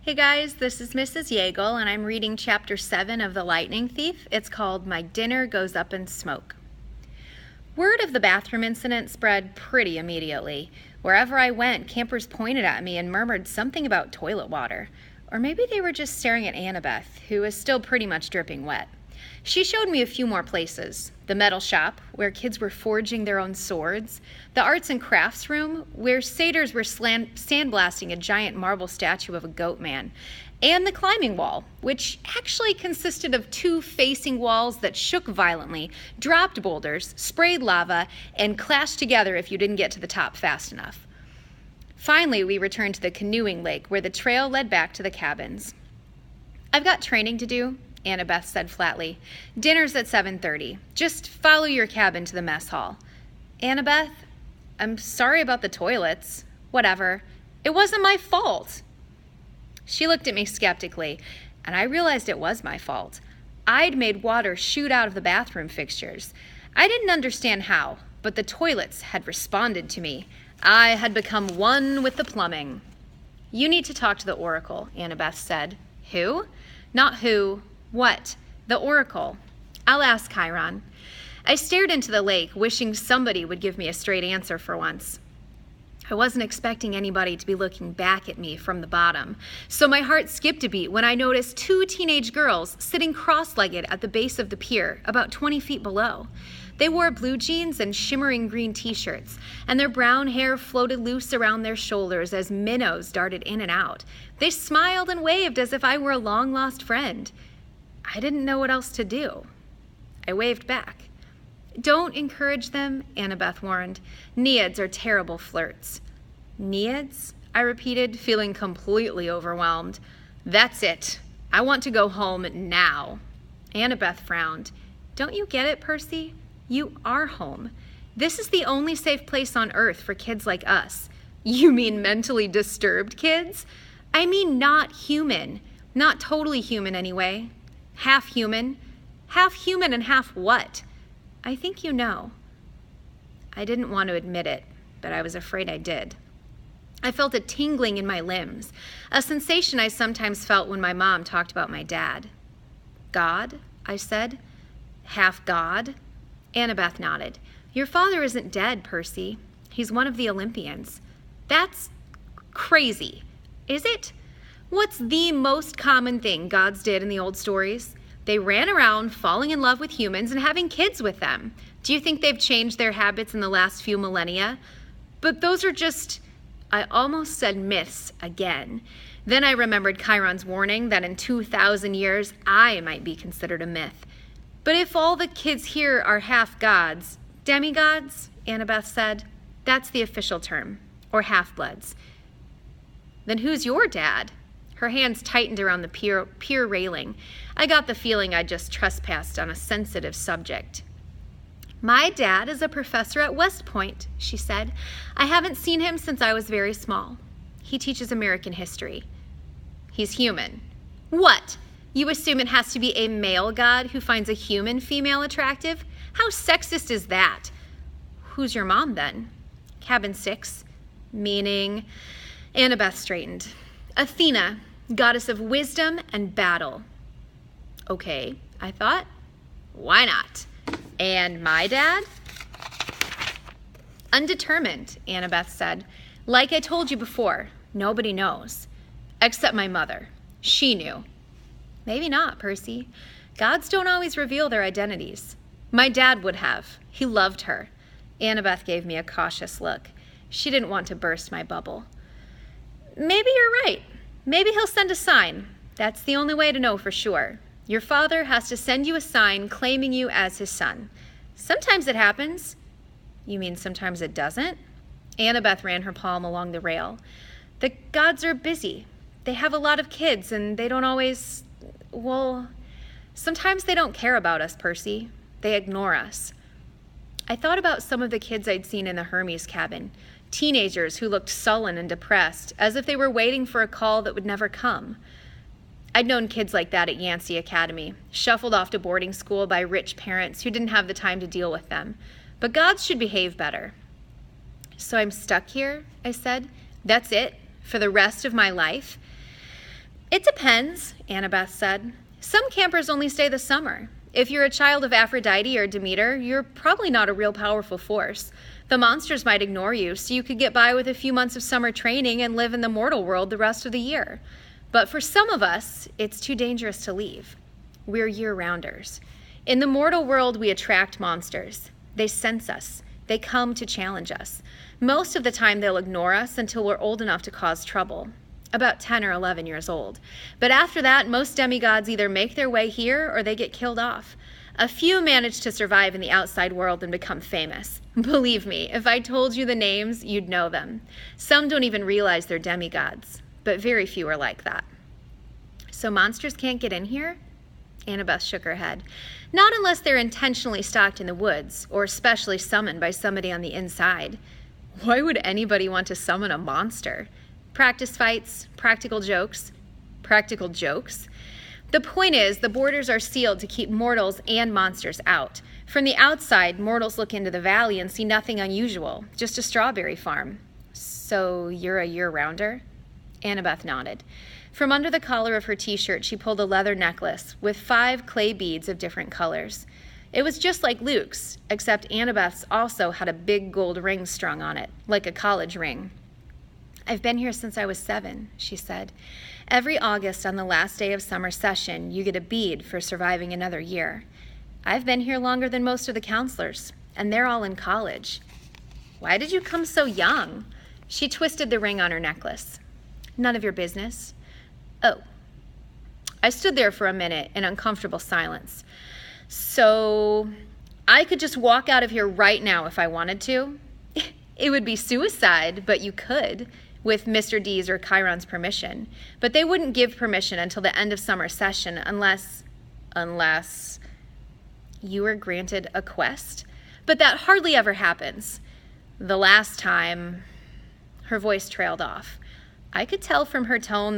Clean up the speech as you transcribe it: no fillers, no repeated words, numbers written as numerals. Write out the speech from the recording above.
Hey guys, this is Mrs. Yeagle, and I'm reading Chapter 7 of The Lightning Thief. It's called My Dinner Goes Up in Smoke. Word of the bathroom incident spread pretty immediately. Wherever I went, campers pointed at me and murmured something about toilet water. Or maybe they were just staring at Annabeth, who was still pretty much dripping wet. She showed me a few more places. The metal shop, where kids were forging their own swords. The arts and crafts room, where satyrs were sandblasting a giant marble statue of a goat man. And the climbing wall, which actually consisted of two facing walls that shook violently, dropped boulders, sprayed lava, and clashed together if you didn't get to the top fast enough. Finally, we returned to the canoeing lake, where the trail led back to the cabins. "I've got training to do," Annabeth said flatly. "Dinner's at 7:30. Just follow your cabin to the mess hall." "Annabeth, I'm sorry about the toilets." "Whatever. It wasn't my fault." She looked at me skeptically, and I realized it was my fault. I'd made water shoot out of the bathroom fixtures. I didn't understand how, but the toilets had responded to me. I had become one with the plumbing. "You need to talk to the Oracle," Annabeth said. "Who?" "Not who. What? The Oracle. I'll ask Chiron." I stared into the lake, wishing somebody would give me a straight answer for once. I wasn't expecting anybody to be looking back at me from the bottom, so my heart skipped a beat when I noticed two teenage girls sitting cross-legged at the base of the pier, about 20 feet below. They wore blue jeans and shimmering green t-shirts, and their brown hair floated loose around their shoulders as minnows darted in and out. They smiled and waved as if I were a long-lost friend. I didn't know what else to do. I waved back. "Don't encourage them," Annabeth warned. "Naiads are terrible flirts." "Naiads?" I repeated, feeling completely overwhelmed. "That's it. I want to go home now." Annabeth frowned. "Don't you get it, Percy? You are home. This is the only safe place on Earth for kids like us." "You mean mentally disturbed kids?" "I mean not human. Not totally human, anyway. Half human. Half human and half what? I think you know." I didn't want to admit it, but I was afraid I did. I felt a tingling in my limbs, a sensation I sometimes felt when my mom talked about my dad. "God?" I said. "Half God?" Annabeth nodded. "Your father isn't dead, Percy. He's one of the Olympians." "That's crazy. Is it? What's the most common thing gods did in the old stories? They ran around falling in love with humans and having kids with them. Do you think they've changed their habits in the last few millennia? But those are just..." I almost said myths again. Then I remembered Chiron's warning that in 2,000 years I might be considered a myth. "But if all the kids here are half gods..." "Demigods," Annabeth said. "That's the official term. Or half-bloods." "Then who's your dad?" Her hands tightened around the pier railing. I got the feeling I'd just trespassed on a sensitive subject. "My dad is a professor at West Point," she said. "I haven't seen him since I was very small. He teaches American history." "He's human." "What? You assume it has to be a male god who finds a human female attractive? How sexist is that?" "Who's your mom, then?" "Cabin 6. "Meaning?" Annabeth straightened. "Athena, goddess of wisdom and battle." "Okay," I thought. "Why not? And my dad?" "Undetermined," Annabeth said. "Like I told you before, nobody knows. Except my mother. She knew." "Maybe not, Percy. Gods don't always reveal their identities." "My dad would have. He loved her." Annabeth gave me a cautious look. She didn't want to burst my bubble. "Maybe you're right. Maybe he'll send a sign. That's the only way to know for sure. Your father has to send you a sign claiming you as his son. Sometimes it happens." "You mean sometimes it doesn't?" Annabeth ran her palm along the rail. "The gods are busy. They have a lot of kids, and they don't always... Well, sometimes they don't care about us, Percy. They ignore us." I thought about some of the kids I'd seen in the Hermes cabin. Teenagers who looked sullen and depressed, as if they were waiting for a call that would never come. I'd known kids like that at Yancey Academy, shuffled off to boarding school by rich parents who didn't have the time to deal with them. But gods should behave better. "So I'm stuck here," I said. "That's it? For the rest of my life?" It depends, Annabeth said. Some campers only stay the summer. If you're a child of Aphrodite or Demeter, you're probably not a real powerful force. The monsters might ignore you, so you could get by with a few months of summer training and live in the mortal world the rest of the year. But for some of us, it's too dangerous to leave. We're year-rounders. In the mortal world, we attract monsters. They sense us. They come to challenge us. Most of the time, they'll ignore us until we're old enough to cause trouble. About 10 or 11 years old. But after that, most demigods either make their way here or they get killed off. A few manage to survive in the outside world and become famous. Believe me, if I told you the names, you'd know them. Some don't even realize they're demigods, but very few are like that. So monsters can't get in here? Annabeth shook her head. Not unless they're intentionally stocked in the woods, or specially summoned by somebody on the inside. Why would anybody want to summon a monster? Practice fights, practical jokes. Practical jokes? The point is, the borders are sealed to keep mortals and monsters out. From the outside, mortals look into the valley and see nothing unusual, just a strawberry farm. So you're a year-rounder? Annabeth nodded. From under the collar of her t-shirt, she pulled a leather necklace with 5 clay beads of different colors. It was just like Luke's, except Annabeth's also had a big gold ring strung on it, like a college ring. I've been here since I was 7, she said. Every August on the last day of summer session, you get a bead for surviving another year. I've been here longer than most of the counselors, and they're all in college. Why did you come so young? She twisted the ring on her necklace. None of your business. Oh. I stood there for a minute in uncomfortable silence. So I could just walk out of here right now if I wanted to? It would be suicide, but you could, with Mr. D's or Chiron's permission. But they wouldn't give permission until the end of summer session unless you were granted a quest. But that hardly ever happens. The last time, her voice trailed off. I could tell from her tone